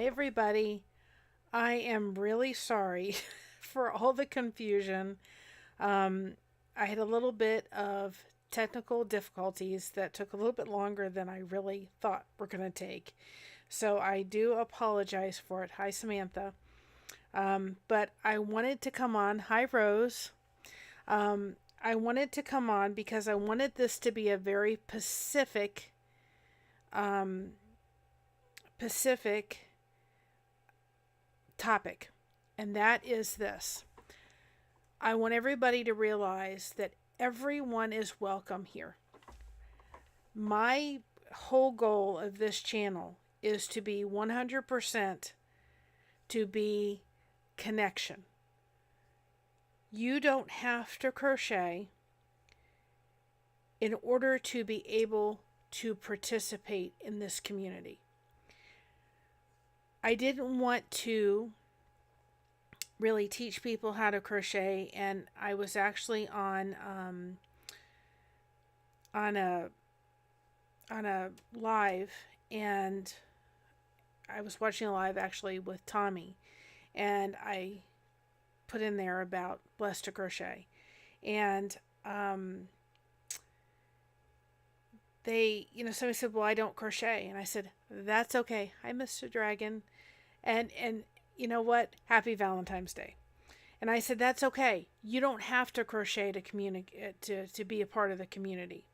Hi, everybody. I am really sorry for all the confusion. Um, I had a little bit of technical difficulties that took a little bit longer than I really thought were going to take. So I do apologize for it. Hi, Samantha. But I wanted to come on. Hi, Rose. I wanted to come on because I wanted this to be a very um, Pacific topic, and that is this. I want everybody to realize that everyone is welcome here. My whole goal of this channel is to be 100% to be connection. You don't have to crochet in order to be able to participate in this community. I didn't want to really teach people how to crochet, and I was actually on a live, and I was watching a live actually with Tommy, and I put in there about Blessed to Crochet, and somebody said, well, I don't crochet, and I said, that's okay. Hi, Mr. Dragon. And you know what? Happy Valentine's Day. And I said, that's okay. You don't have to crochet to communicate to be a part of the community.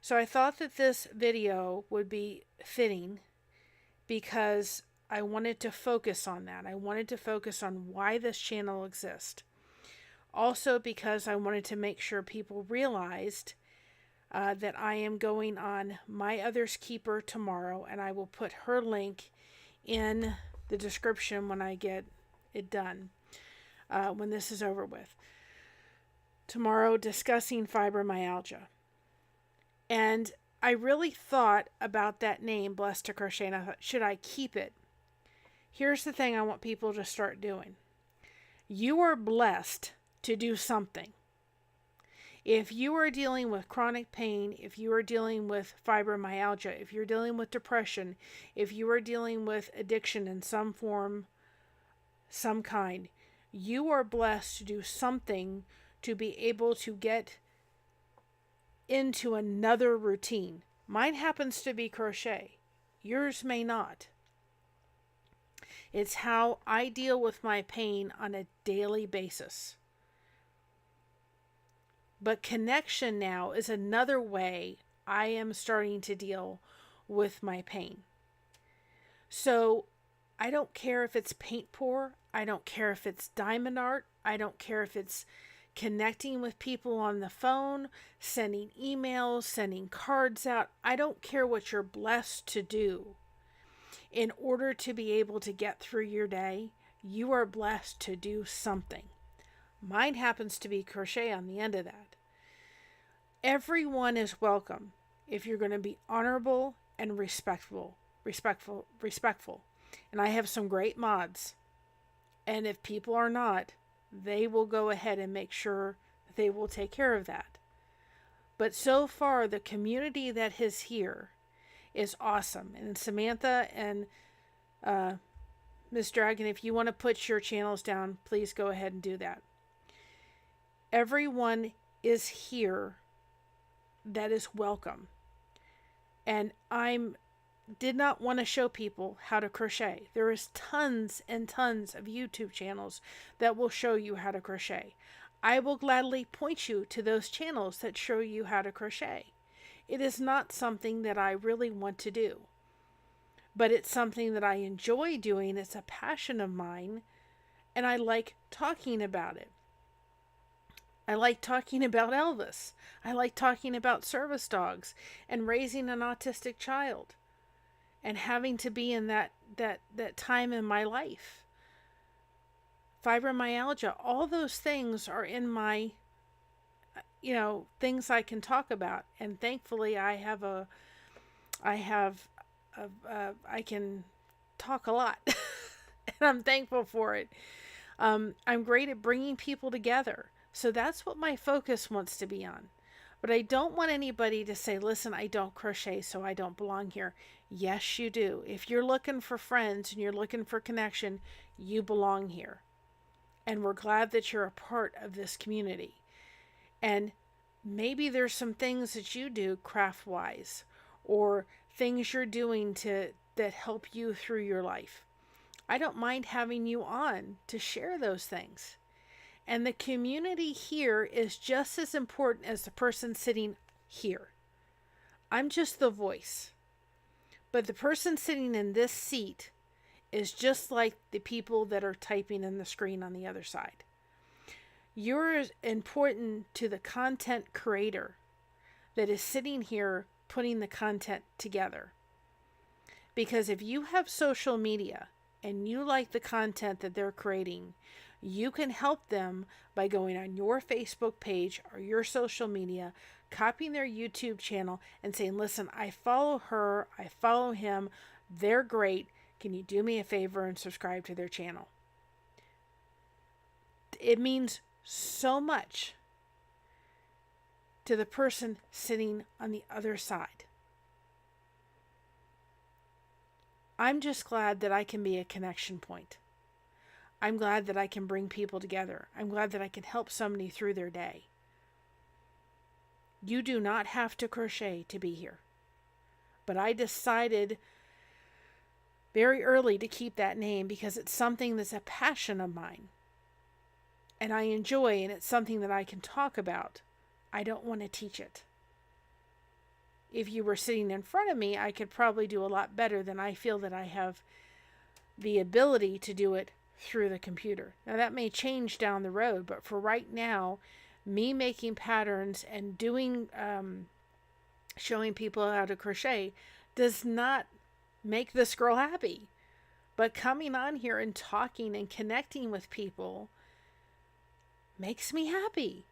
So I thought that this video would be fitting because I wanted to focus on that. I wanted to focus on why this channel exists. Also because I wanted to make sure people realized that I am going on My Other's Keeper tomorrow, and I will put her link in the description when I get it done, when this is over with. Tomorrow, discussing fibromyalgia. And I really thought about that name, Blessed to Crochet, and I thought, should I keep it? Here's the thing I want people to start doing. You are blessed to do something. If you are dealing with chronic pain, if you are dealing with fibromyalgia, if you're dealing with depression, if you are dealing with addiction in some form, some kind, you are blessed to do something to be able to get into another routine. Mine happens to be crochet. Yours may not. It's how I deal with my pain on a daily basis. But connection now is another way I am starting to deal with my pain. So I don't care if it's paint pour. I don't care if it's diamond art. I don't care if it's connecting with people on the phone, sending emails, sending cards out. I don't care what you're blessed to do. In order to be able to get through your day, you are blessed to do something. Mine happens to be crochet on the end of that. Everyone is welcome if you're going to be honorable and respectful. And I have some great mods. And if people are not, they will go ahead and make sure that they will take care of that. But so far, the community that is here is awesome. And Samantha and Miss Dragon, if you want to put your channels down, please go ahead and do that. Everyone is here that is welcome. And did not want to show people how to crochet. There is tons and tons of YouTube channels that will show you how to crochet. I will gladly point you to those channels that show you how to crochet. It is not something that I really want to do, but it's something that I enjoy doing. It's a passion of mine, and I like talking about it. I like talking about Elvis. I like talking about service dogs and raising an autistic child and having to be in that time in my life. Fibromyalgia, all those things are in my, things I can talk about. And thankfully I can talk a lot and I'm thankful for it. I'm great at bringing people together. So that's what my focus wants to be on. But I don't want anybody to say, listen, I don't crochet, so I don't belong here. Yes, you do. If you're looking for friends and you're looking for connection, you belong here. And we're glad that you're a part of this community. And maybe there's some things that you do craft-wise, or things you're doing that help you through your life. I don't mind having you on to share those things. And the community here is just as important as the person sitting here. I'm just the voice. But the person sitting in this seat is just like the people that are typing in the screen on the other side. You're as important to the content creator that is sitting here putting the content together. Because if you have social media and you like the content that they're creating, you can help them by going on your Facebook page or your social media, copying their YouTube channel and saying, listen, I follow her, I follow him, they're great. Can you do me a favor and subscribe to their channel? It means so much to the person sitting on the other side. I'm just glad that I can be a connection point. I'm glad that I can bring people together. I'm glad that I can help somebody through their day. You do not have to crochet to be here. But I decided very early to keep that name because it's something that's a passion of mine. And I enjoy, and it's something that I can talk about. I don't want to teach it. If you were sitting in front of me, I could probably do a lot better than I feel that I have the ability to do it through the computer. Now that may change down the road, but for right now, me making patterns and doing, showing people how to crochet does not make this girl happy. But coming on here and talking and connecting with people makes me happy.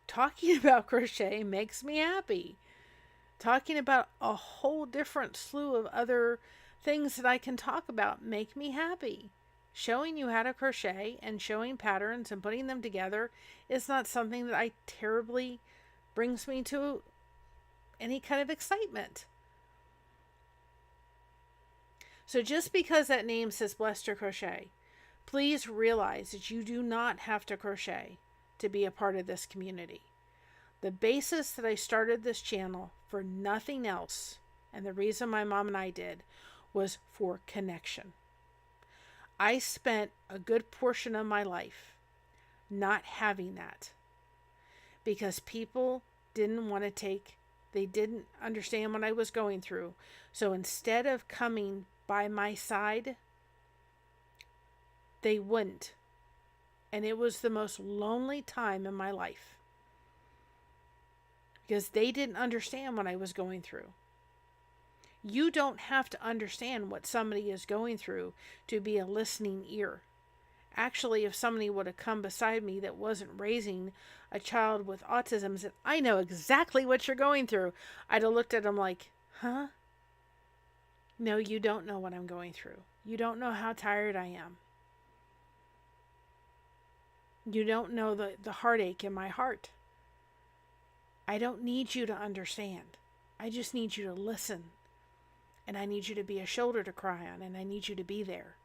Talking about crochet makes me happy. Talking about a whole different slew of other things that I can talk about make me happy. Showing you how to crochet and showing patterns and putting them together is not something that I terribly brings me to any kind of excitement. So just because that name says Blessed to Crochet, please realize that you do not have to crochet to be a part of this community. The basis that I started this channel for nothing else, and the reason my mom and I did, was for connection. I spent a good portion of my life not having that because people didn't want to they didn't understand what I was going through. So instead of coming by my side, they wouldn't. And it was the most lonely time in my life because they didn't understand what I was going through. You don't have to understand what somebody is going through to be a listening ear. Actually, if somebody would have come beside me that wasn't raising a child with autism and said, I know exactly what you're going through, I'd have looked at them like, huh? No, you don't know what I'm going through. You don't know how tired I am. You don't know the heartache in my heart. I don't need you to understand. I just need you to listen. And I need you to be a shoulder to cry on, and I need you to be there.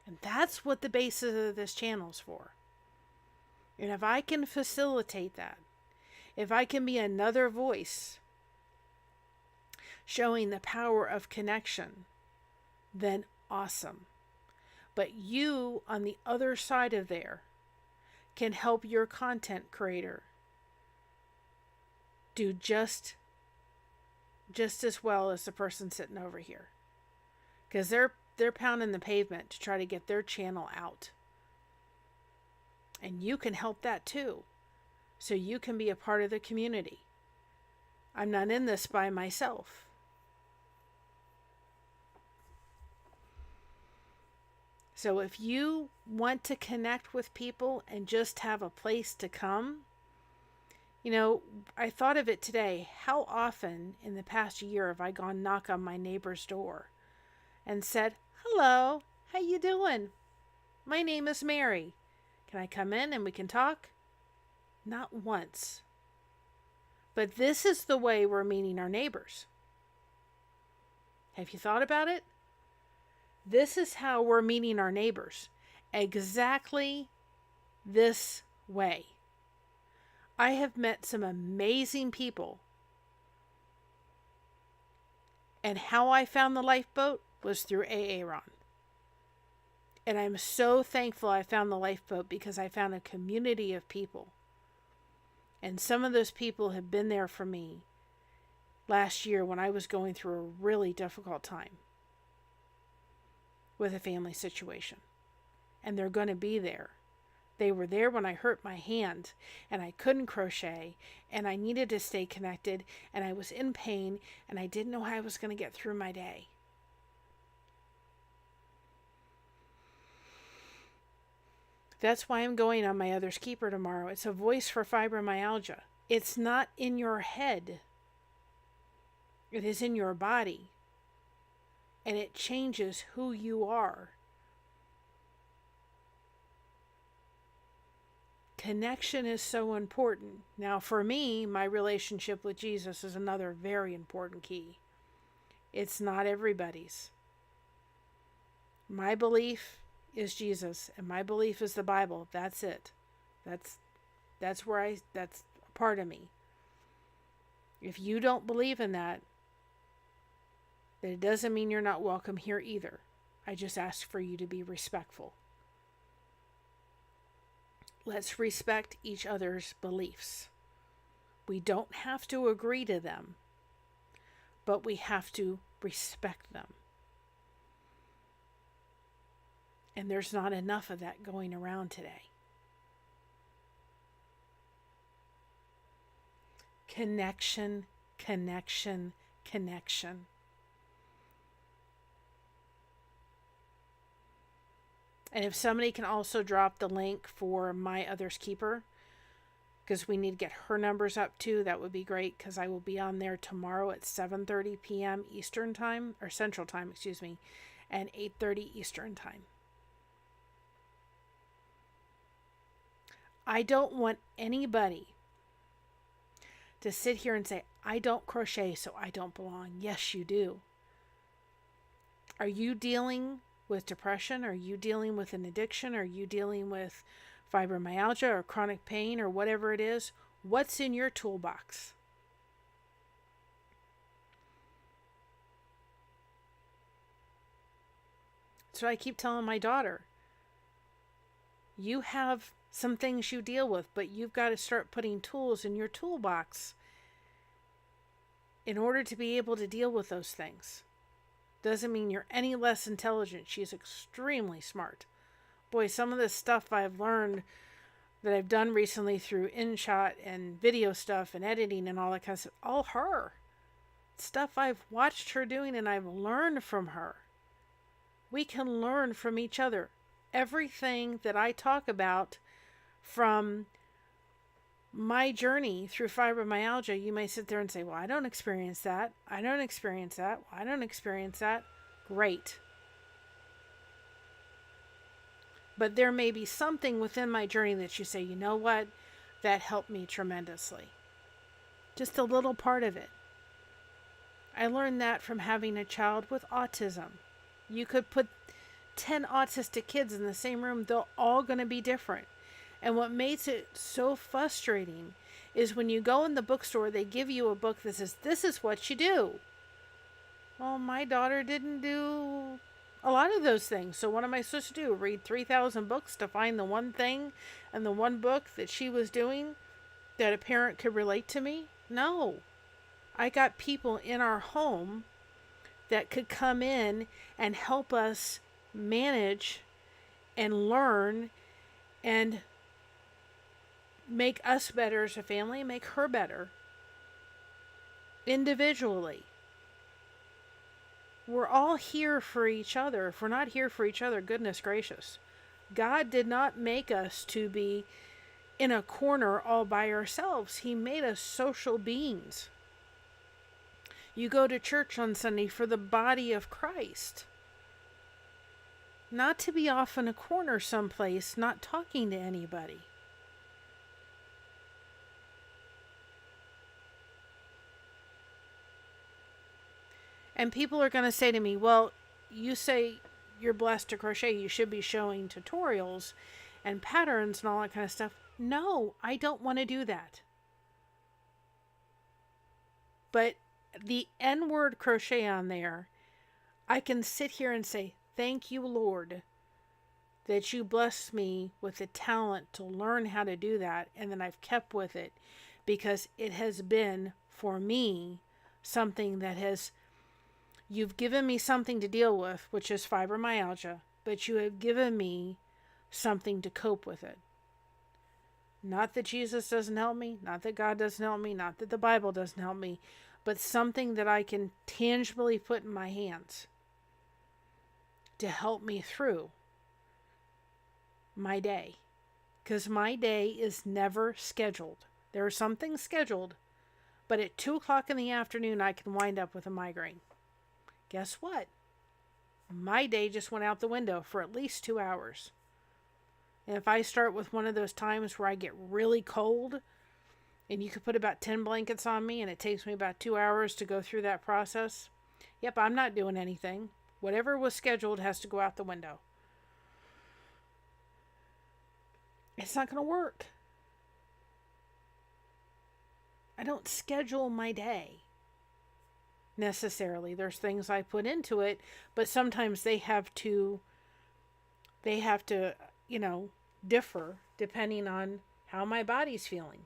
And that's what the basis of this channel is for. And if I can facilitate that, if I can be another voice showing the power of connection, then awesome. But you on the other side of there can help your content creator do just as well as the person sitting over here, because they're pounding the pavement to try to get their channel out, and you can help that too, so you can be a part of the community. I'm not in this by myself. So if you want to connect with people and just have a place to come, you know, I thought of it today. How often in the past year have I gone knock on my neighbor's door and said, hello, how you doing? My name is Mary. Can I come in and we can talk? Not once. But this is the way we're meeting our neighbors. Have you thought about it? This is how we're meeting our neighbors. Exactly this way. I have met some amazing people. And how I found the lifeboat was through Aaron. And I'm so thankful I found the lifeboat because I found a community of people. And some of those people have been there for me last year when I was going through a really difficult time with a family situation. And they're going to be there. They were there when I hurt my hand and I couldn't crochet and I needed to stay connected and I was in pain and I didn't know how I was going to get through my day. That's why I'm going on my Other's Keeper tomorrow. It's a voice for fibromyalgia. It's not in your head. It is in your body. And it changes who you are. Connection is so important. Now, for me, my relationship with Jesus is another very important key. It's not everybody's. My belief is Jesus, and my belief is the Bible. That's it. That's a part of me. If you don't believe in that, then it doesn't mean you're not welcome here either. I just ask for you to be respectful. Let's respect each other's beliefs. We don't have to agree to them, but we have to respect them. And there's not enough of that going around today. Connection, connection, connection. And if somebody can also drop the link for my Other's Keeper, because we need to get her numbers up too, that would be great, because I will be on there tomorrow at 7:30 p.m. Eastern Time, or Central Time, and 8:30 Eastern Time. I don't want anybody to sit here and say, I don't crochet, so I don't belong. Yes, you do. Are you dealing with depression? Are you dealing with an addiction? Are you dealing with fibromyalgia or chronic pain or whatever it is? What's in your toolbox? So I keep telling my daughter, you have some things you deal with, but you've got to start putting tools in your toolbox in order to be able to deal with those things. Doesn't mean you're any less intelligent. She's extremely smart. Boy, some of the stuff I've learned that I've done recently through InShot and video stuff and editing and all that kind of stuff, all her. Stuff I've watched her doing and I've learned from her. We can learn from each other. Everything that I talk about from my journey through fibromyalgia, you may sit there and say, well, I don't experience that. I don't experience that. Well, I don't experience that. Great. But there may be something within my journey that you say, you know what? That helped me tremendously. Just a little part of it. I learned that from having a child with autism. You could put 10 autistic kids in the same room. They're all going to be different. And what makes it so frustrating is when you go in the bookstore, they give you a book that says, this is what you do. Well, my daughter didn't do a lot of those things. So what am I supposed to do? Read 3,000 books to find the one thing and the one book that she was doing that a parent could relate to me? No. I got people in our home that could come in and help us manage and learn and make us better as a family, make her better individually. We're all here for each other. If we're not here for each other, goodness gracious. God did not make us to be in a corner all by ourselves. He made us social beings. You go to church on Sunday for the body of Christ. Not to be off in a corner someplace, not talking to anybody. And people are going to say to me, well, you say you're blessed to crochet. You should be showing tutorials and patterns and all that kind of stuff. No, I don't want to do that. But the N-word crochet on there, I can sit here and say, thank you, Lord, that you blessed me with the talent to learn how to do that. And then I've kept with it because it has been, for me, something that has, you've given me something to deal with, which is fibromyalgia, but you have given me something to cope with it. Not that Jesus doesn't help me, not that God doesn't help me, not that the Bible doesn't help me, but something that I can tangibly put in my hands to help me through my day. Because my day is never scheduled. There are some things scheduled, but at 2 o'clock in the afternoon, I can wind up with a migraine. Guess what? My day just went out the window for at least 2 hours. And if I start with one of those times where I get really cold, and you could put about 10 blankets on me, and it takes me about 2 hours to go through that process, yep, I'm not doing anything. Whatever was scheduled has to go out the window. It's not going to work. I don't schedule my day necessarily. There's things I put into it, but sometimes they have to, differ depending on how my body's feeling.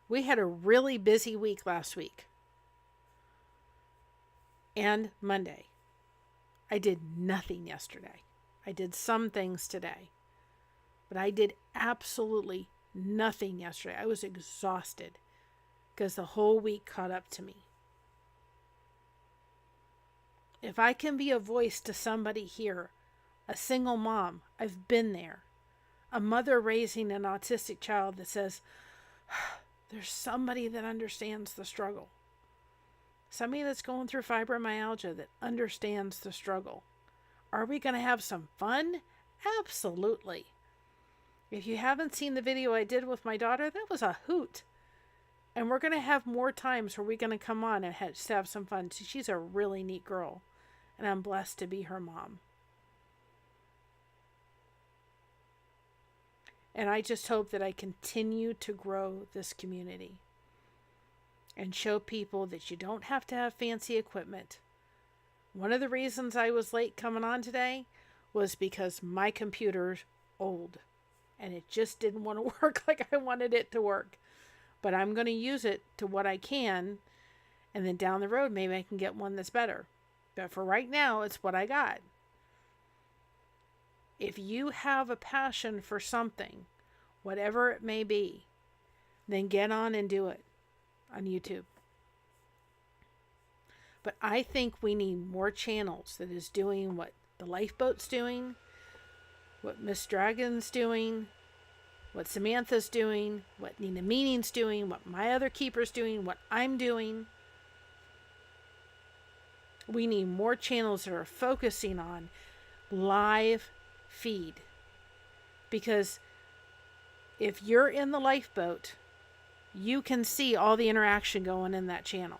We had a really busy week last week and Monday. I did nothing yesterday. I did some things today, but I did absolutely nothing yesterday. I was exhausted because the whole week caught up to me. If I can be a voice to somebody here, a single mom, I've been there, a mother raising an autistic child that says, there's somebody that understands the struggle. Somebody that's going through fibromyalgia that understands the struggle. Are we going to have some fun? Absolutely. If you haven't seen the video I did with my daughter, that was a hoot. And we're going to have more times where we're going to come on and have some fun. She's a really neat girl. And I'm blessed to be her mom. And I just hope that I continue to grow this community. And show people that you don't have to have fancy equipment. One of the reasons I was late coming on today was because my computer's old. And it just didn't want to work like I wanted it to work. But I'm going to use it to what I can. And then down the road, maybe I can get one that's better. But for right now, it's what I got. If you have a passion for something, whatever it may be, then get on and do it on YouTube. But I think we need more channels that is doing what the Lifeboat's doing, what Miss Dragon's doing, what Samantha's doing, what Nina Meaning's doing, what my other keeper's doing, what I'm doing. We need more channels that are focusing on live feed. Because if you're in the Lifeboat, you can see all the interaction going in that channel.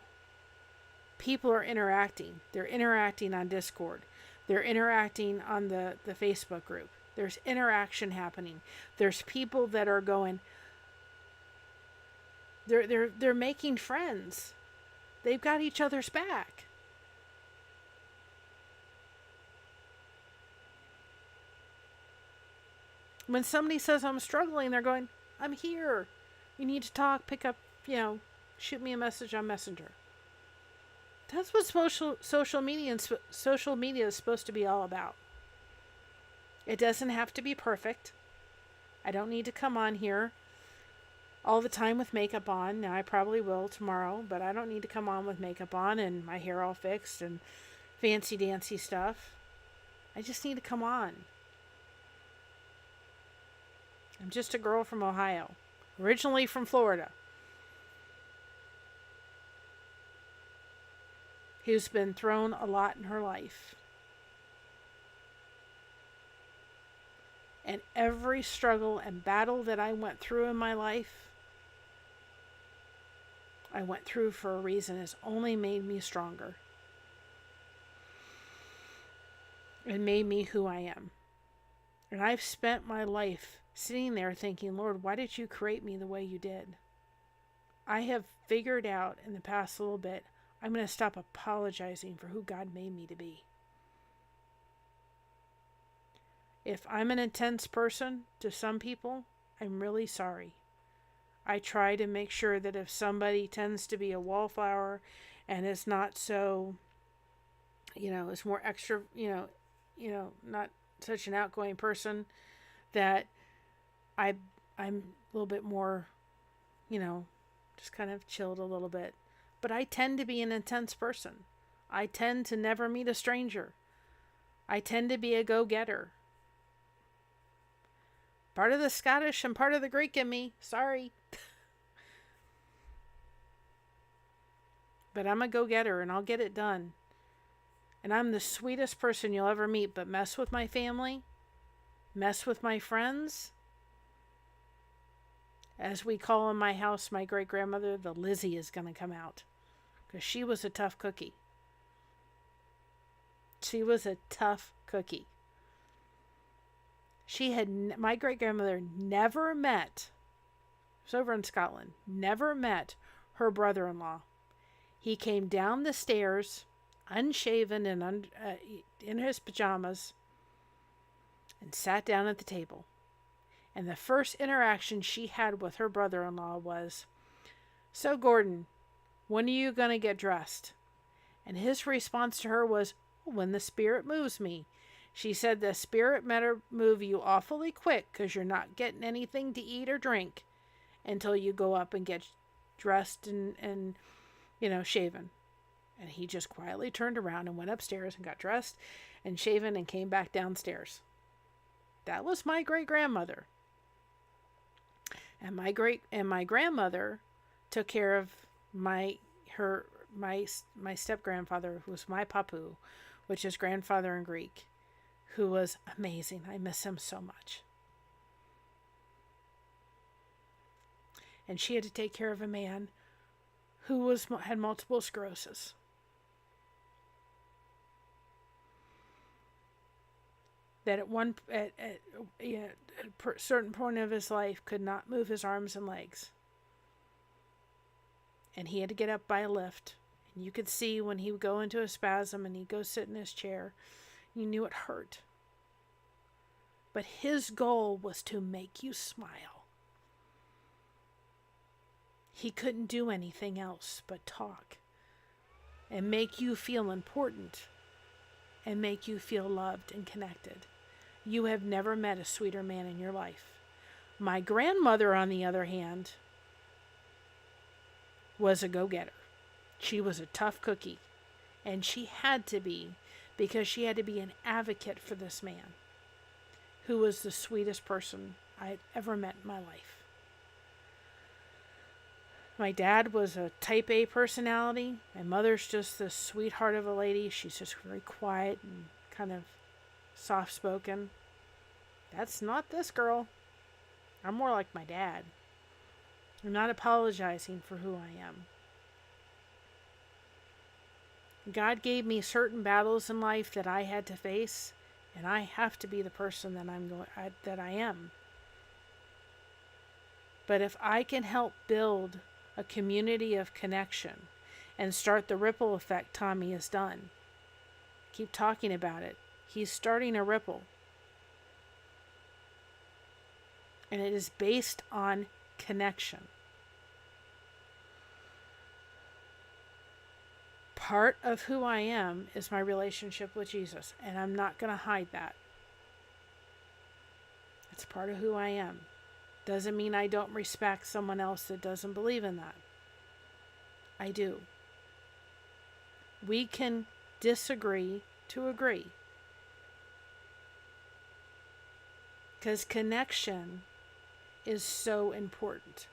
People are interacting. They're interacting on Discord. They're interacting on the Facebook group. There's interaction happening. There's people that are going, they're making friends. They've got each other's back. When somebody says I'm struggling, they're going, I'm here. You need to talk, pick up, shoot me a message on Messenger. That's what social media is supposed to be all about. It doesn't have to be perfect. I don't need to come on here all the time with makeup on. Now, I probably will tomorrow, but I don't need to come on with makeup on and my hair all fixed and fancy dancy stuff. I just need to come on. I'm just a girl from Ohio, originally from Florida, who's been thrown a lot in her life. And every struggle and battle that I went through in my life, I went through for a reason. It's only made me stronger. It made me who I am. And I've spent my life sitting there thinking, Lord, why did you create me the way you did? I have figured out in the past little bit, I'm going to stop apologizing for who God made me to be. If I'm an intense person to some people, I'm really sorry. I try to make sure that if somebody tends to be a wallflower and is not so, is more extra, not such an outgoing person, that I'm a little bit more, just kind of chilled a little bit. But I tend to be an intense person. I tend to never meet a stranger. I tend to be a go-getter. Part of the Scottish and part of the Greek in me. Sorry. But I'm a go-getter and I'll get it done. And I'm the sweetest person you'll ever meet, but mess with my family, mess with my friends. As we call in my house, my great-grandmother, the Lizzie is going to come out. Because she was a tough cookie. She was a tough cookie. My great-grandmother never met, it was over in Scotland, never met her brother-in-law. He came down the stairs, unshaven and in his pajamas, and sat down at the table. And the first interaction she had with her brother-in-law was, "So, Gordon, when are you going to get dressed?" And his response to her was, "When the spirit moves me." She said the spirit better move you awfully quick because you're not getting anything to eat or drink until you go up and get dressed and shaven. And he just quietly turned around and went upstairs and got dressed and shaven and came back downstairs. That was my great-grandmother. And my grandmother took care of my step-grandfather, who was my papu, which is grandfather in Greek, who was amazing. I miss him so much. And she had to take care of a man who had multiple sclerosis. That at a certain point of his life could not move his arms and legs. And he had to get up by a lift. And you could see when he would go into a spasm and he'd go sit in his chair, you knew it hurt. But his goal was to make you smile. He couldn't do anything else but talk and make you feel important and make you feel loved and connected. You have never met a sweeter man in your life. My grandmother, on the other hand, was a go-getter. She was a tough cookie. And she had to be, because she had to be an advocate for this man, who was the sweetest person I'd ever met in my life. My dad was a type A personality. My mother's just this sweetheart of a lady. She's just very quiet and kind of soft-spoken. That's not this girl. I'm more like my dad. I'm not apologizing for who I am. God gave me certain battles in life that I had to face, and I have to be the person that I am. But if I can help build a community of connection and start the ripple effect Tommy has done, keep talking about it. He's starting a ripple. And it is based on connection. Part of who I am is my relationship with Jesus, and I'm not going to hide that. It's part of who I am. Doesn't mean I don't respect someone else that doesn't believe in that. I do. We can disagree to agree. Because connection is so important.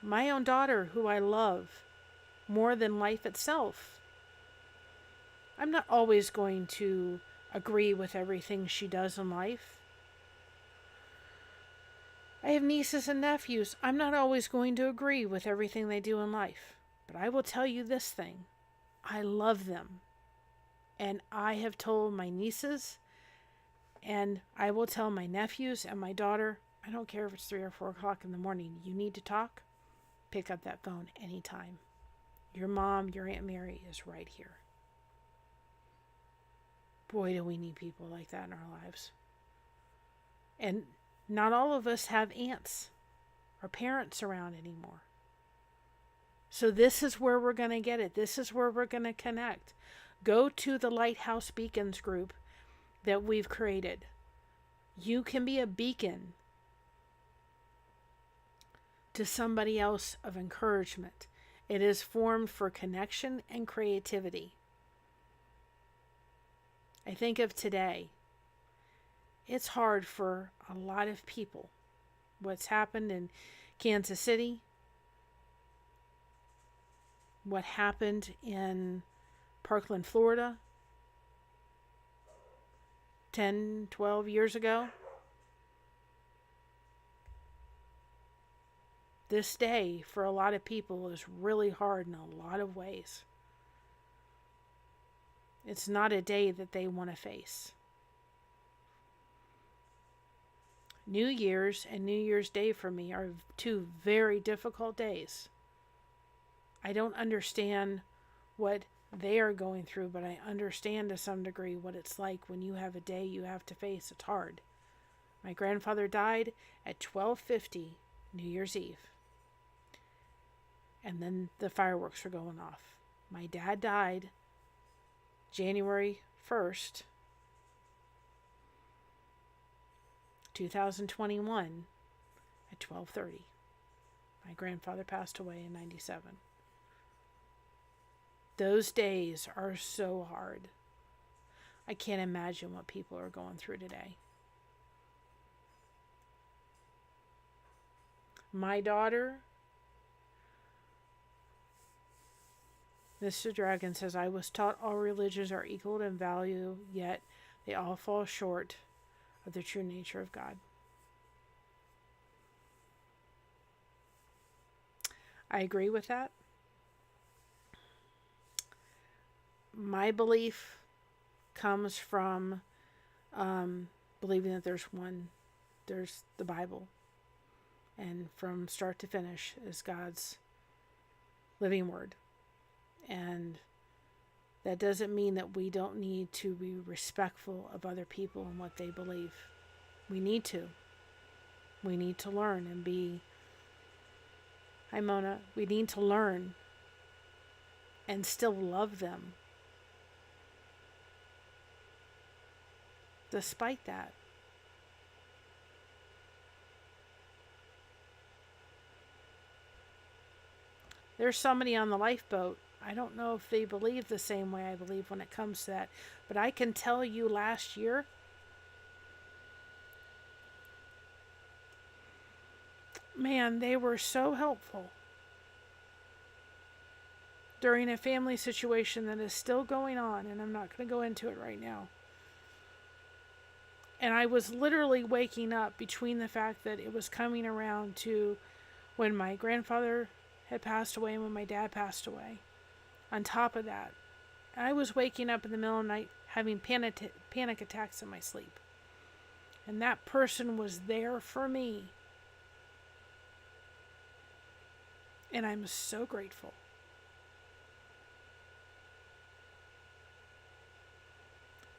My own daughter, who I love more than life itself, I'm not always going to agree with everything she does in life. I have nieces and nephews. I'm not always going to agree with everything they do in life. But I will tell you this thing. I love them. And I have told my nieces, and I will tell my nephews and my daughter, I don't care if it's 3 or 4 o'clock in the morning. You need to talk? Pick up that phone anytime. Your mom, your Aunt Mary is right here. Boy, do we need people like that in our lives. And not all of us have aunts or parents around anymore. So this is where we're going to get it. This is where we're going to connect. Go to the Lighthouse Beacons group that we've created. You can be a beacon to somebody else of encouragement. It is formed for connection and creativity. I think of today. It's hard for a lot of people. What's happened in Kansas City, what happened in Parkland, Florida, 10, 12 years ago. This day, for a lot of people, is really hard in a lot of ways. It's not a day that they want to face. New Year's and New Year's Day for me are 2 very difficult days. I don't understand what they are going through, but I understand to some degree what it's like when you have a day you have to face. It's hard. My grandfather died at 12:50 New Year's Eve. And then the fireworks were going off. My dad died January 1st, 2021 at 12:30. My grandfather passed away in 97. Those days are so hard. I can't imagine what people are going through today. My daughter, Mr. Dragon, says, I was taught all religions are equal in value, yet they all fall short of the true nature of God. I agree with that. My belief comes from believing that there's the Bible, and from start to finish is God's living word. And that doesn't mean that we don't need to be respectful of other people and what they believe. We need to. We need to learn and be... Hi, Mona. We need to learn and still love them despite that. There's somebody on the lifeboat. I don't know if they believe the same way I believe when it comes to that, but I can tell you last year, man, they were so helpful during a family situation that is still going on, and I'm not going to go into it right now. And I was literally waking up between the fact that it was coming around to when my grandfather had passed away and when my dad passed away. On top of that, I was waking up in the middle of the night having panic attacks in my sleep. And that person was there for me. And I'm so grateful.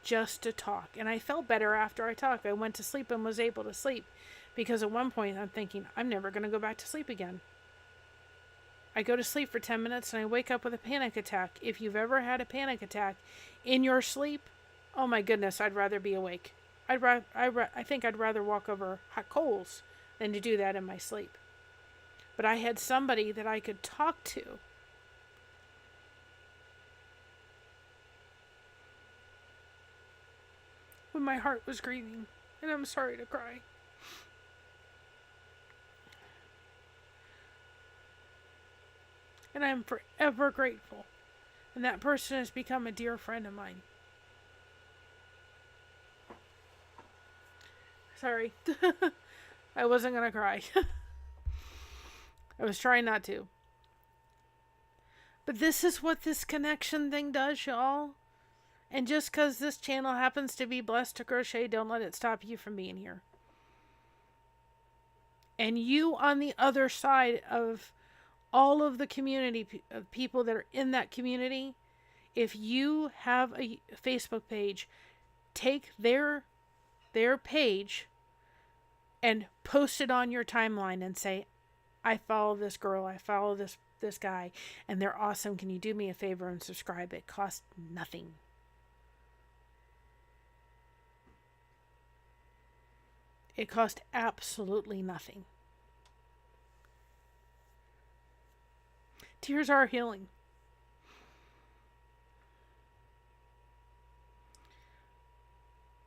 Just to talk. And I felt better after I talked. I went to sleep and was able to sleep. Because at one point I'm thinking, I'm never going to go back to sleep again. I go to sleep for 10 minutes and I wake up with a panic attack. If you've ever had a panic attack in your sleep, oh my goodness, I'd rather be awake. I think I'd rather walk over hot coals than to do that in my sleep. But I had somebody that I could talk to. When my heart was grieving, and I'm sorry to cry. And I'm forever grateful. And that person has become a dear friend of mine. Sorry. I wasn't going to cry. I was trying not to. But this is what this connection thing does, y'all. And just because this channel happens to be blessed to crochet, don't let it stop you from being here. And you on the other side of all of the community of people that are in that community, if you have a Facebook page, take their page and post it on your timeline and say, I follow this girl, I follow this guy, and they're awesome. Can you do me a favor and subscribe? It costs nothing. It cost absolutely nothing. Tears are healing.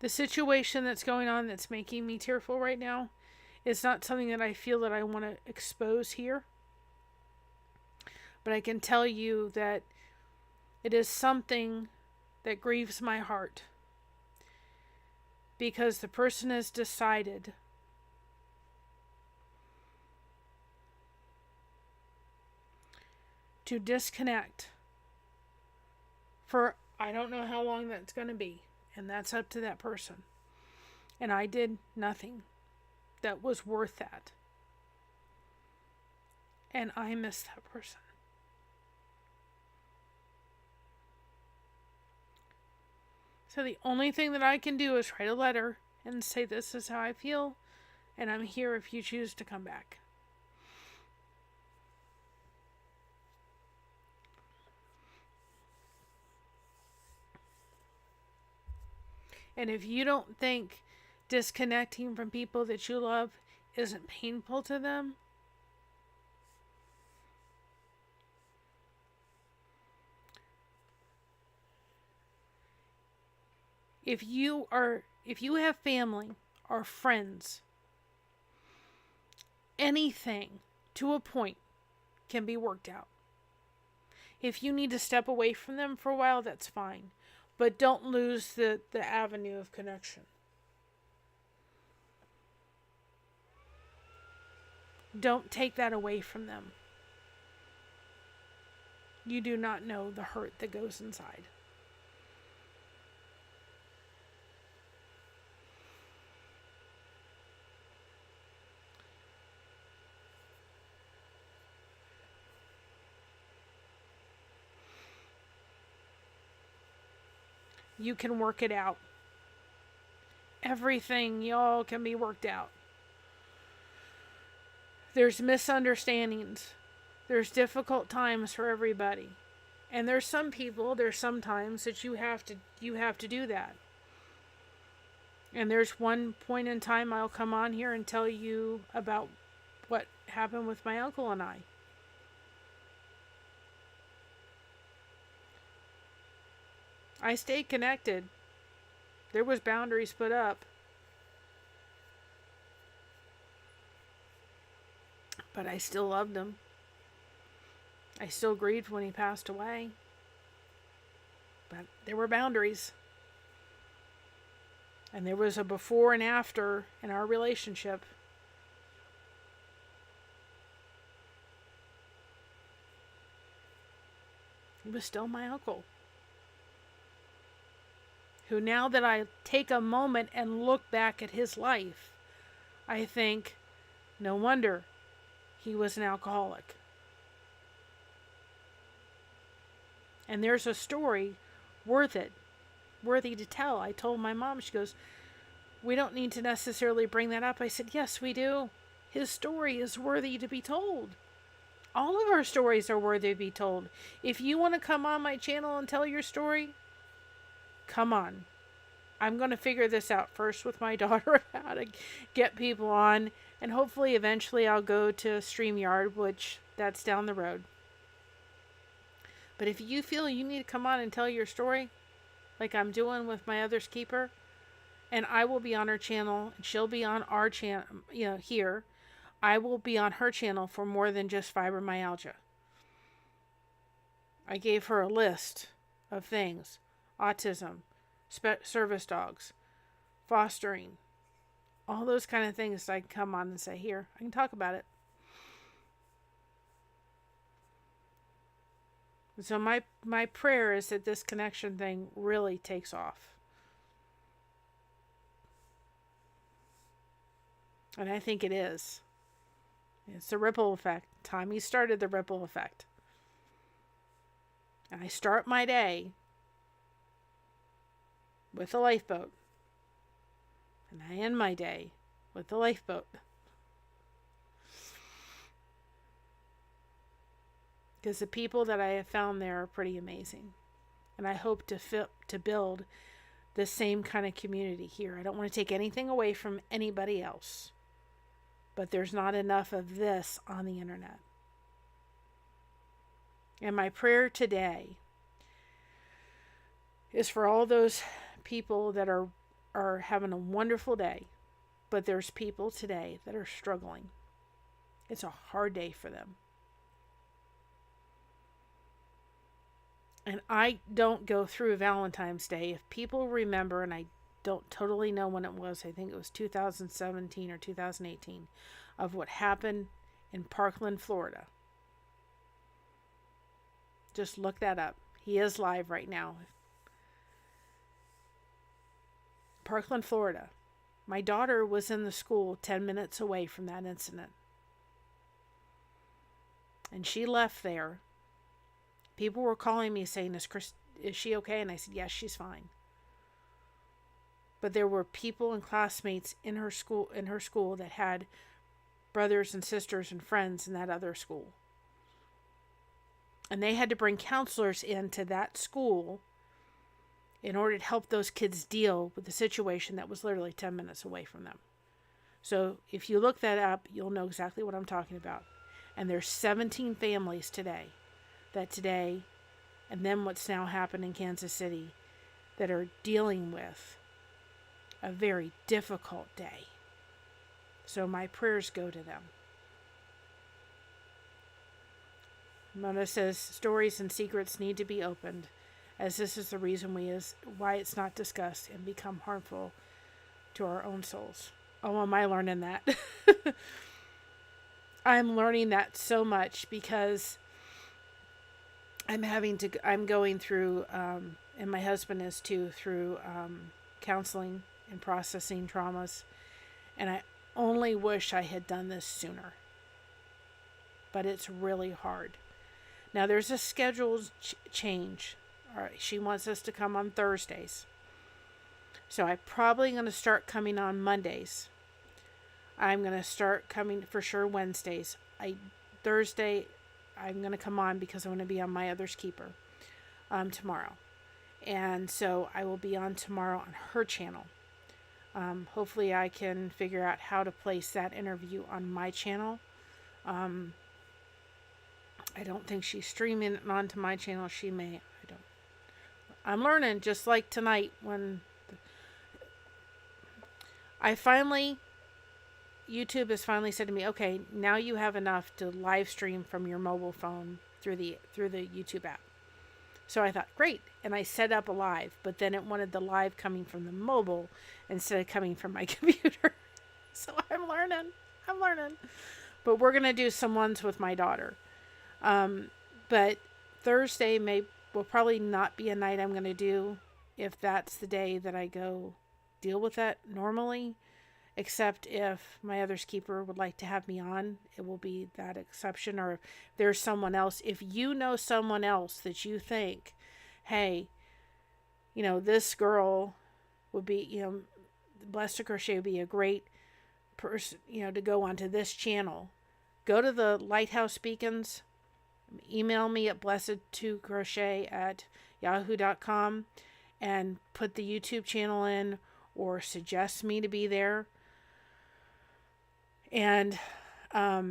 The situation that's going on that's making me tearful right now is not something that I feel that I want to expose here. But I can tell you that it is something that grieves my heart. Because the person has decided to disconnect for I don't know how long that's going to be. And that's up to that person. And I did nothing that was worth that. And I miss that person. So the only thing that I can do is write a letter and say this is how I feel. And I'm here if you choose to come back. And if you don't think disconnecting from people that you love isn't painful to them, if you have family or friends, anything to a point can be worked out. If you need to step away from them for a while, that's fine. But don't lose the avenue of connection. Don't take that away from them. You do not know the hurt that goes inside. You can work it out. Everything, y'all, can be worked out. There's misunderstandings. There's difficult times for everybody. And there's some times that you have to do that. And there's one point in time I'll come on here and tell you about what happened with my uncle and I. I stayed connected. There was boundaries put up. But I still loved him. I still grieved when he passed away. But there were boundaries. And there was a before and after in our relationship. He was still my uncle. Who, now that I take a moment and look back at his life, I think, no wonder he was an alcoholic. And there's a story worthy to tell. I told my mom, she goes, we don't need to necessarily bring that up. I said, yes, we do. His story is worthy to be told. All of our stories are worthy to be told. If you want to come on my channel and tell your story, come on. I'm going to figure this out first with my daughter, how to get people on. And hopefully eventually I'll go to StreamYard, which that's down the road. But if you feel you need to come on and tell your story, like I'm doing with my other's keeper, and I will be on her channel, and she'll be on our channel, here. I will be on her channel for more than just fibromyalgia. I gave her a list of things. Autism, service dogs, fostering, all those kind of things. I can come on and say, here, I can talk about it. So my prayer is that this connection thing really takes off. And I think it is. It's a ripple effect. Tommy started the ripple effect. And I start my day with a lifeboat. And I end my day with the lifeboat. Because the people that I have found there are pretty amazing. And I hope to build the same kind of community here. I don't want to take anything away from anybody else. But there's not enough of this on the internet. And my prayer today is for all those people that are having a wonderful day, but there's people today that are struggling. It's a hard day for them. And I don't go through Valentine's Day. If people remember, and I don't totally know when it was, I think it was 2017 or 2018, of what happened in Parkland, Florida. Just look that up. He is live right now. Parkland, Florida. My daughter was in the school 10 minutes away from that incident. And she left there. People were calling me saying, is she okay? And I said, yes, she's fine. But there were people and classmates in her school that had brothers and sisters and friends in that other school. And they had to bring counselors into that school in order to help those kids deal with the situation that was literally 10 minutes away from them. So if you look that up, you'll know exactly what I'm talking about. And there's 17 families today, and then what's now happened in Kansas City, that are dealing with a very difficult day. So my prayers go to them. Mona says, stories and secrets need to be opened, as this is the reason why it's not discussed and become harmful to our own souls. Oh, am I learning that? I'm learning that so much because I'm going through, and my husband is too, through counseling and processing traumas. And I only wish I had done this sooner. But it's really hard. Now there's a schedule change. All right, she wants us to come on Thursdays. So I'm probably going to start coming on Mondays. I'm going to start coming for sure Wednesdays. Thursday, I'm going to come on because I want to be on My Other's Keeper tomorrow. And so I will be on tomorrow on her channel. Hopefully I can figure out how to place that interview on my channel. I don't think she's streaming it onto my channel. She may. I'm learning, just like tonight when YouTube has finally said to me, okay, now you have enough to live stream from your mobile phone through the YouTube app. So I thought, great. And I set up a live, but then it wanted the live coming from the mobile instead of coming from my computer. So I'm learning. But we're going to do some ones with my daughter. But Thursday will probably not be a night I'm going to do, if that's the day that I go deal with that normally. Except if My Other's Keeper would like to have me on, it will be that exception. Or if there's someone else, if you know someone else that you think, hey, this girl would be, Blessed to Crochet would be a great person, to go onto this channel. Go to the Lighthouse Beacons, email me at blessedtocrochet@yahoo.com and put the YouTube channel in, or suggest me to be there. And, that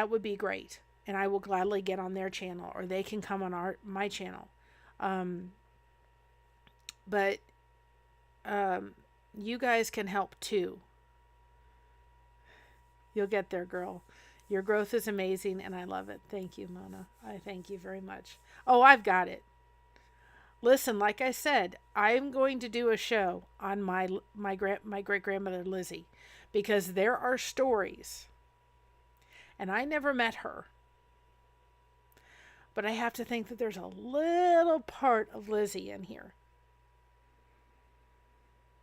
would be great. And I will gladly get on their channel, or they can come on my channel. But you guys can help too. You'll get there, girl. Your growth is amazing, and I love it. Thank you, Mona. I thank you very much. Oh, I've got it. listen, like I said, I'm going to do a show on my great grandmother Lizzie, because there are stories, and I never met her, but I have to think that there's a little part of Lizzie in here,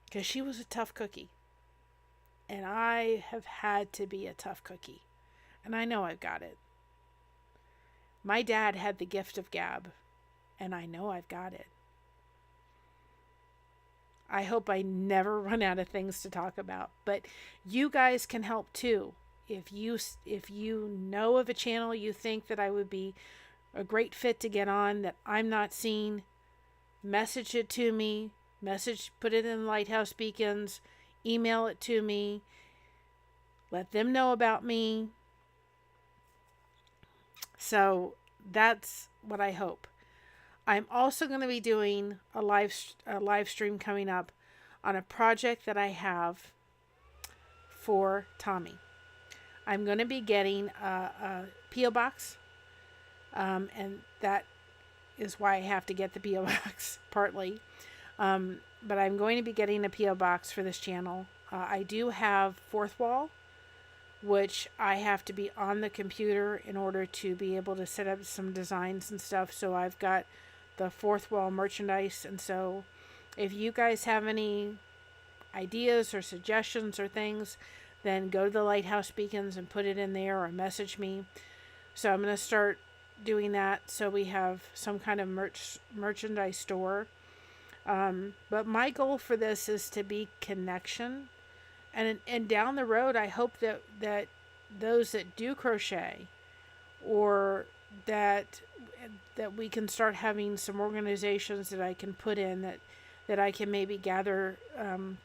because she was a tough cookie, and I have had to be a tough cookie, and I know I've got it. My dad had the gift of gab, and I know I've got it. I hope I never run out of things to talk about, but you guys can help too. If you know of a channel you think that I would be a great fit to get on that I'm not seeing, message it to me, put it in Lighthouse Beacons, email it to me, let them know about me. So that's what I hope. I'm also going to be doing a live stream coming up on a project that I have for Tommy. I'm going to be getting a P.O. box, and that is why I have to get the P.O. box, partly. But I'm going to be getting a P.O. box for this channel. I do have Fourth Wall, which I have to be on the computer in order to be able to set up some designs and stuff. So I've got the Fourth Wall merchandise. And so if you guys have any ideas or suggestions or things, then go to the Lighthouse Beacons and put it in there, or message me. So I'm going to start doing that, so we have some kind of merchandise store. But my goal for this is to be connection, and down the road I hope that those that do crochet, or that we can start having some organizations that I can put in, that I can maybe gather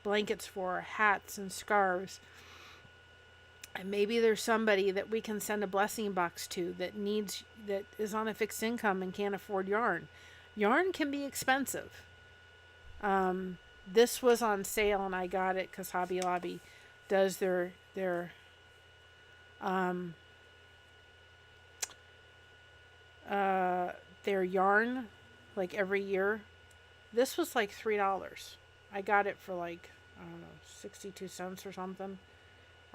blankets for, hats and scarves. And maybe there's somebody that we can send a blessing box to that is on a fixed income and can't afford yarn. Yarn can be expensive. This was on sale and I got it because Hobby Lobby does their yarn like every year. This was like $3. I got it for like, I don't know, 62 cents or something.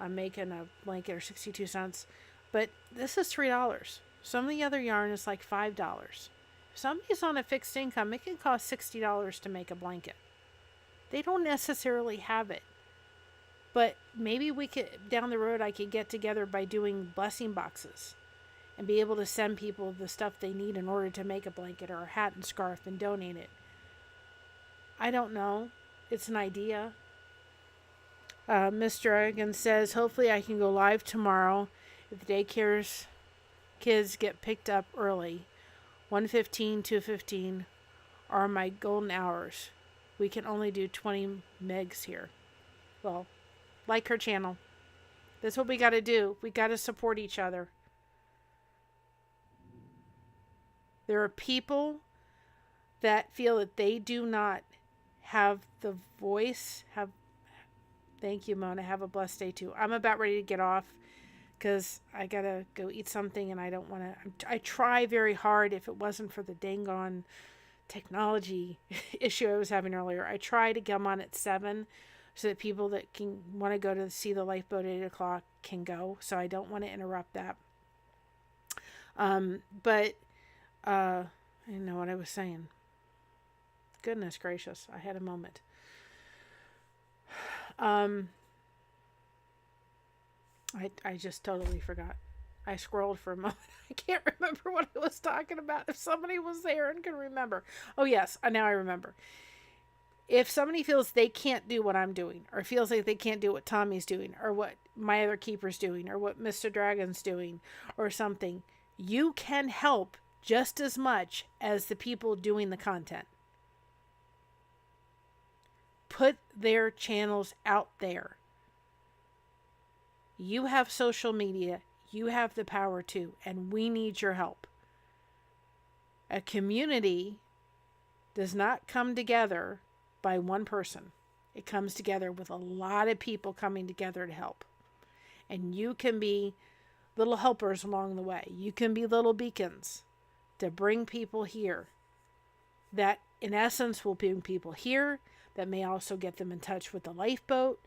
I'm making a blanket or 62 cents. But this is $3. Some of the other yarn is like $5. If somebody's on a fixed income, it can cost $60 to make a blanket. They don't necessarily have it. But maybe we could, down the road, I could get together by doing blessing boxes and be able to send people the stuff they need in order to make a blanket or a hat and scarf and donate it. I don't know. It's an idea. Miss Dragon says, hopefully I can go live tomorrow if the daycare's kids get picked up early. 1:15, 2:15 are my golden hours. We can only do 20 megs here. Well, like her channel. That's what we got to do. We got to support each other. There are people that feel that they do not have the voice. Thank you, Mona. Have a blessed day too. I'm about ready to get off because I got to go eat something and I don't want to. I try very hard. If it wasn't for the dang on technology issue I was having earlier, I try to come on at 7 so that people that can want to go to see the lifeboat at 8 o'clock can go. So I don't want to interrupt that. But I didn't know what I was saying. Goodness gracious, I had a moment. I just totally forgot. I scrolled for a moment. I can't remember what I was talking about. If somebody was there and can remember. Oh yes, now I remember. If somebody feels they can't do what I'm doing, or feels like they can't do what Tommy's doing, or what my other keeper's doing, or what Mr. Dragon's doing, or something, you can help just as much as the people doing the content. Put their channels out there. You have social media. You have the power too, and we need your help. A community does not come together by one person. It comes together with a lot of people coming together to help. And you can be little helpers along the way. You can be little beacons to bring people here that in essence will bring people here. That may also get them in touch with the lifeboat,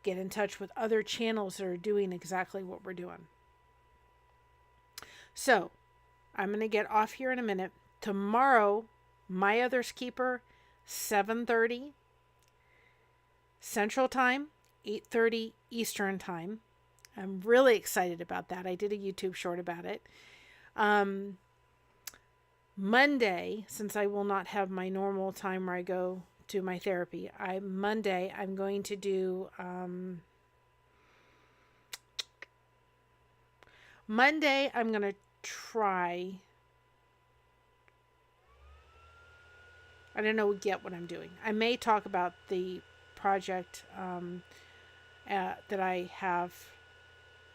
get in touch with other channels that are doing exactly what we're doing. So I'm going to get off here in a minute. Tomorrow, My Other's Keeper, 7:30 Central Time, 8:30 Eastern Time. I'm really excited about that. I did a YouTube short about it. Monday, since I will not have my normal time where I go to my therapy, Monday I'm going to do Monday I'm going to try, I don't know yet what I'm doing. I may talk about the project that I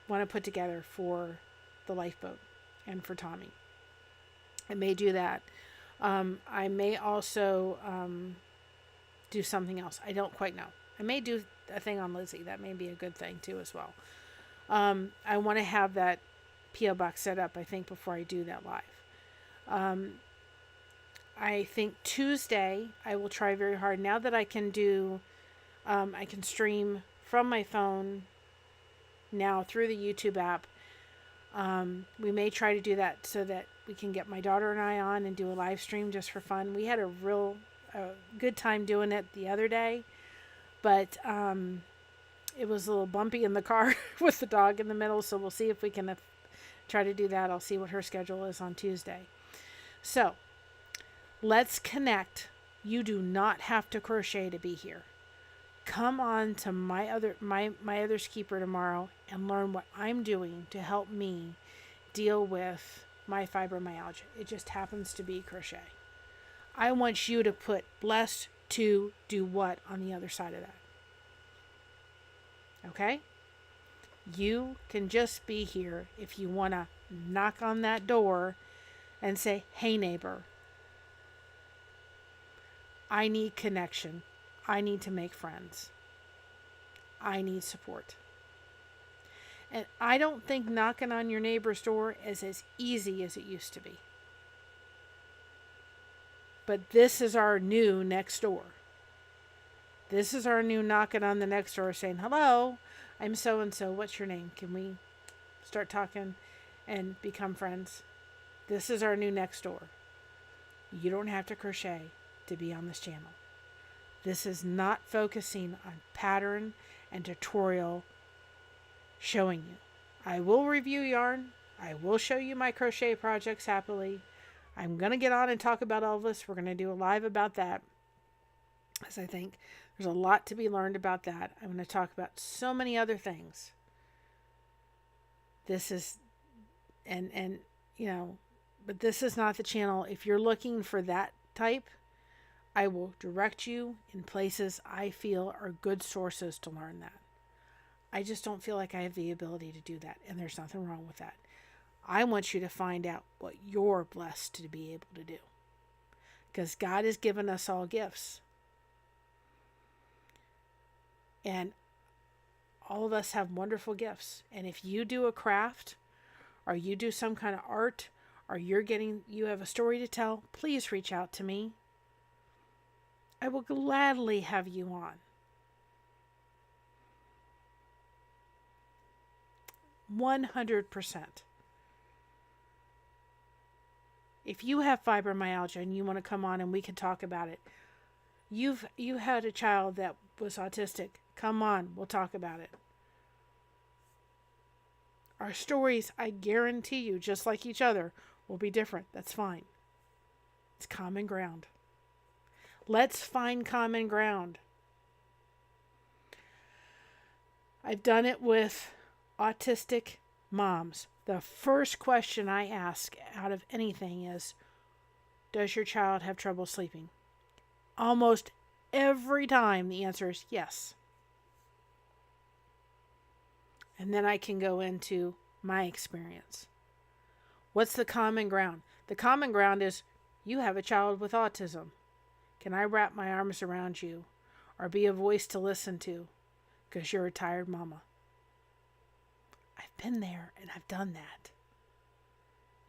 want to put together for the lifeboat and for Tommy. I may do that. I may also do something else. I don't quite know. I may do a thing on Lizzie. That may be a good thing too as well. I want to have that P.O. box set up, I think, before I do that live. I think Tuesday I will try very hard. Now that I can do, I can stream from my phone now through the YouTube app. We may try to do that so that we can get my daughter and I on and do a live stream just for fun. We had a real good time doing it the other day, but it was a little bumpy in the car with the dog in the middle, so we'll see if we can try to do that. I'll see what her schedule is on Tuesday. So let's connect. You do not have to crochet to be here. Come on to my Other's Keeper tomorrow and learn what I'm doing to help me deal with my fibromyalgia. It just happens to be crochet. I want you to put blessed to do what on the other side of that. Okay? You can just be here if you want to knock on that door and say, hey neighbor, I need connection. I need to make friends. I need support. And I don't think knocking on your neighbor's door is as easy as it used to be. But this is our new next door. This is our new knocking on the next door saying, hello, I'm so-and-so. What's your name? Can we start talking and become friends? This is our new next door. You don't have to crochet to be on this channel. This is not focusing on pattern and tutorial showing you. I will review yarn. I will show you my crochet projects happily. I'm going to get on and talk about Elvis. We're going to do a live about that, as I think there's a lot to be learned about that. I'm going to talk about so many other things. This is, and you know, but this is not the channel. If you're looking for that type, I will direct you in places I feel are good sources to learn that. I just don't feel like I have the ability to do that, and there's nothing wrong with that. I want you to find out what you're blessed to be able to do, because God has given us all gifts, and all of us have wonderful gifts. And if you do a craft, or you do some kind of art, or you have a story to tell, please reach out to me. I will gladly have you on. 100%. If you have fibromyalgia and you want to come on and we can talk about it, you had a child that was autistic, come on, we'll talk about it. Our stories, I guarantee you, just like each other, will be different. That's fine. It's common ground. Let's find common ground. I've done it with autistic moms. The first question I ask out of anything is, does your child have trouble sleeping? Almost every time the answer is yes. And then I can go into my experience. What's the common ground? The common ground is you have a child with autism. Can I wrap my arms around you or be a voice to listen to because you're a tired mama? I've been there and I've done that.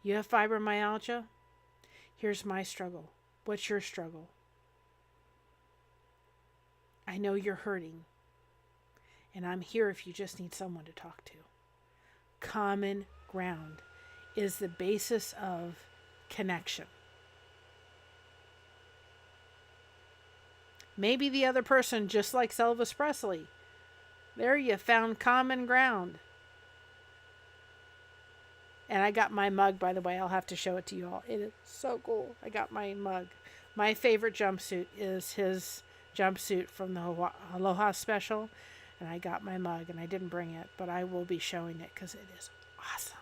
You have fibromyalgia? Here's my struggle. What's your struggle? I know you're hurting. And I'm here if you just need someone to talk to. Common ground is the basis of connection. Maybe the other person just likes Elvis Presley. There you found common ground. And I got my mug, by the way. I'll have to show it to you all. It is so cool. I got my mug. My favorite jumpsuit is his jumpsuit from the Aloha special. And I got my mug, and I didn't bring it, but I will be showing it because it is awesome.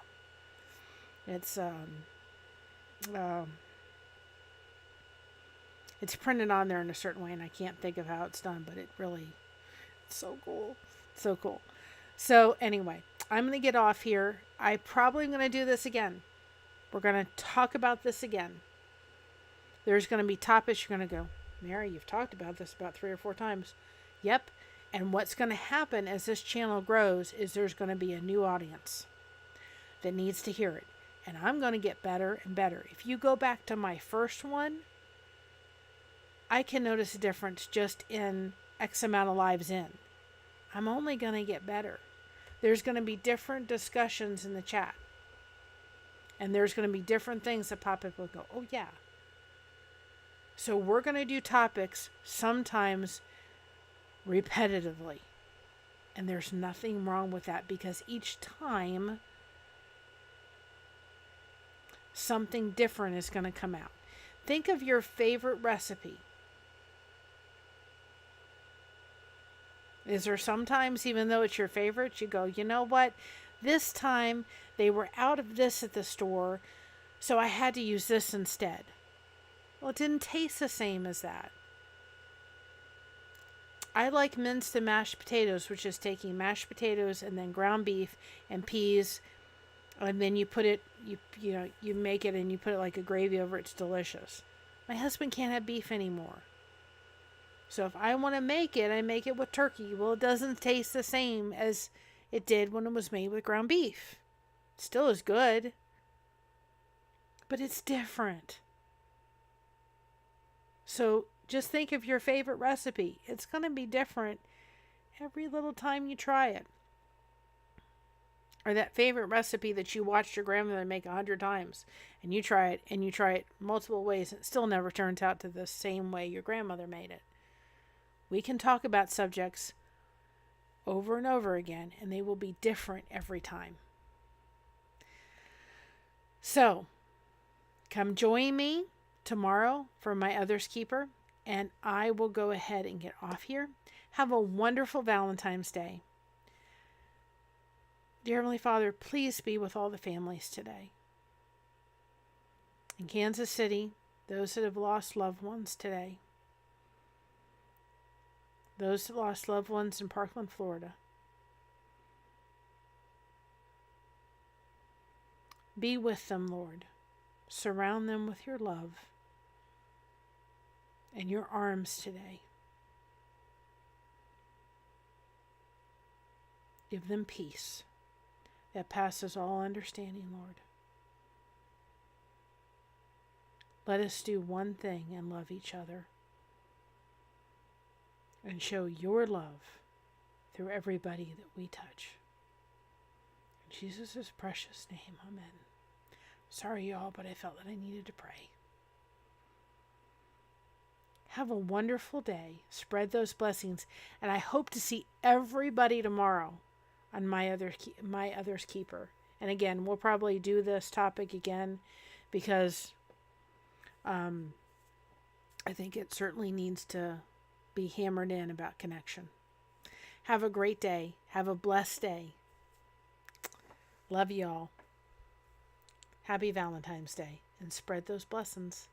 It's printed on there in a certain way, and I can't think of how it's done, but it's so cool. So cool. So anyway, I'm going to get off here. I probably am going to do this again. We're going to talk about this again. There's going to be topics you're going to go, Mary, you've talked about this about 3 or 4 times. Yep. And what's going to happen as this channel grows is there's going to be a new audience that needs to hear it. And I'm going to get better and better. If you go back to my first one, I can notice a difference just in X amount of lives in. I'm only going to get better. There's going to be different discussions in the chat. And there's going to be different things that pop up and go, oh yeah. So we're going to do topics sometimes repetitively. And there's nothing wrong with that because each time something different is going to come out. Think of your favorite recipe. Is there sometimes, even though it's your favorite, you go, you know what? This time they were out of this at the store, so I had to use this instead. Well, it didn't taste the same as that. I like minced and mashed potatoes, which is taking mashed potatoes and then ground beef and peas, and then you put it, you make it and you put it like a gravy over it. It's delicious. My husband can't have beef anymore. So if I want to make it, I make it with turkey. Well, it doesn't taste the same as it did when it was made with ground beef. It still is good, but it's different. So just think of your favorite recipe. It's going to be different every little time you try it. Or that favorite recipe that you watched your grandmother make 100 times, and you try it multiple ways, and it still never turns out to the same way your grandmother made it. We can talk about subjects over and over again, and they will be different every time. So, come join me tomorrow for my Other's Keeper, and I will go ahead and get off here. Have a wonderful Valentine's Day. Dear Heavenly Father, please be with all the families today. In Kansas City, those that have lost loved ones today. Those that lost loved ones in Parkland, Florida. Be with them, Lord. Surround them with your love and your arms today. Give them peace that passes all understanding, Lord. Let us do one thing and love each other and show your love through everybody that we touch. In Jesus' precious name, amen. Sorry, y'all, but I felt that I needed to pray. Have a wonderful day. Spread those blessings. And I hope to see everybody tomorrow on my Other's Keeper. And again, we'll probably do this topic again because I think it certainly needs to be hammered in about connection. Have a great day. Have a blessed day. Love y'all. Happy Valentine's Day, and spread those blessings.